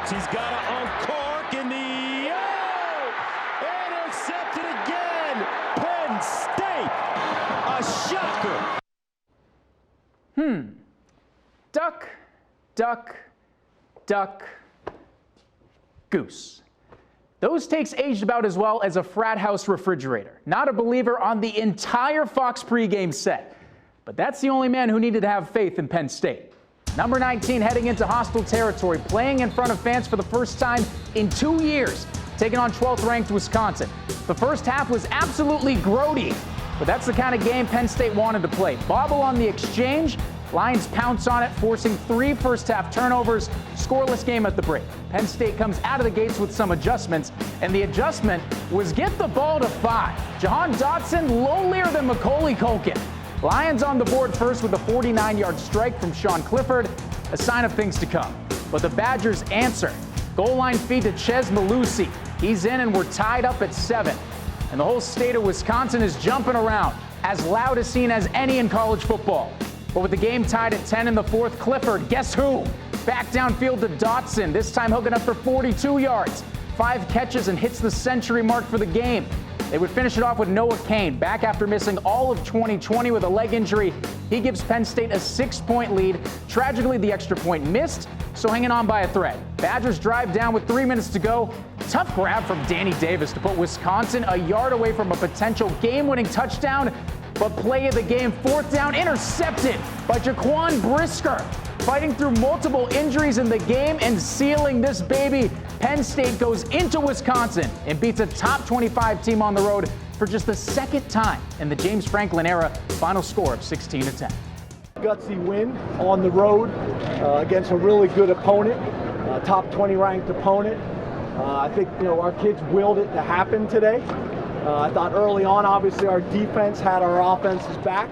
looks. He's got to uncork in the... Oh! Intercepted again! Penn State! A shocker! Duck, duck, duck, goose. Those takes aged about as well as a frat house refrigerator. Not a believer on the entire Fox pregame set. But that's the only man who needed to have faith in Penn State. Number 19 heading into hostile territory, playing in front of fans for the first time in 2 years, taking on 12th ranked Wisconsin. The first half was absolutely grody, but that's the kind of game Penn State wanted to play. Bobble on the exchange, Lions pounce on it, forcing 3 first-half turnovers, scoreless game at the break. Penn State comes out of the gates with some adjustments, and the adjustment was get the ball to 5. Jahan Dotson lowlier than Macaulay Culkin. Lions on the board first with a 49-yard strike from Sean Clifford, a sign of things to come. But the Badgers answer. Goal line feed to Ches Malusi. He's in and we're tied up at 7. And the whole state of Wisconsin is jumping around, as loud as seen as any in college football. But with the game tied at 10 in the fourth, Clifford, guess who? Back downfield to Dotson, this time hooking up for 42 yards. 5 catches and hits the century mark for the game. They would finish it off with Noah Cain, back after missing all of 2020 with a leg injury. He gives Penn State a 6-point lead. Tragically, the extra point missed, so hanging on by a thread. Badgers drive down with 3 minutes to go. Tough grab from Danny Davis to put Wisconsin a yard away from a potential game-winning touchdown. But play of the game, 4th down, intercepted by Jaquan Brisker. Fighting through multiple injuries in the game and sealing this baby. Penn State goes into Wisconsin and beats a top 25 team on the road for just the second time in the James Franklin era. Final score of 16-10. Gutsy win on the road against a really good opponent, top 20 ranked opponent. I think our kids willed it to happen today. I thought early on, obviously, our defense had our offenses back.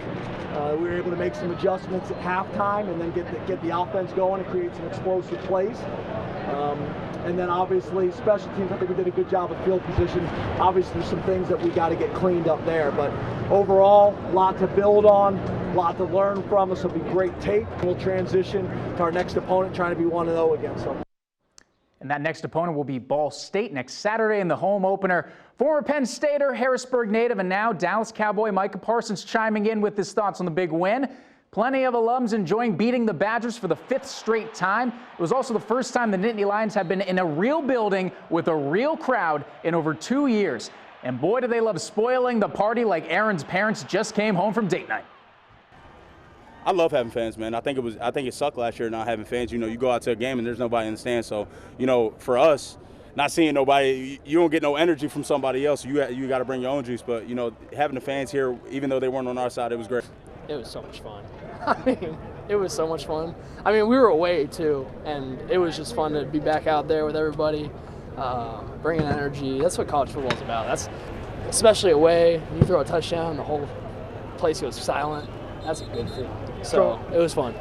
We were able to make some adjustments at halftime and then get the offense going and create some explosive plays. And then obviously special teams, I think we did a good job of field position. Obviously there's some things that we got to get cleaned up there, but overall, a lot to build on, a lot to learn from. This will be great tape. We'll transition to our next opponent, trying to be 1-0 against them. And that next opponent will be Ball State next Saturday in the home opener. Former Penn Stater, Harrisburg native, and now Dallas Cowboy Micah Parsons chiming in with his thoughts on the big win. Plenty of alums enjoying beating the Badgers for the 5th straight time. It was also the first time the Nittany Lions have been in a real building with a real crowd in over 2 years. And boy, do they love spoiling the party like Aaron's parents just came home from date night. I love having fans, man. I think it sucked last year not having fans. You go out to a game and there's nobody in the stands. So, for us, not seeing nobody, you don't get no energy from somebody else. You got to bring your own juice. But having the fans here, even though they weren't on our side, it was great. It was so much fun. It was so much fun. We were away too, and it was just fun to be back out there with everybody, bringing energy. That's what college football is about. That's especially away. You throw a touchdown, the whole place goes silent. That's a good feeling. So it was fun.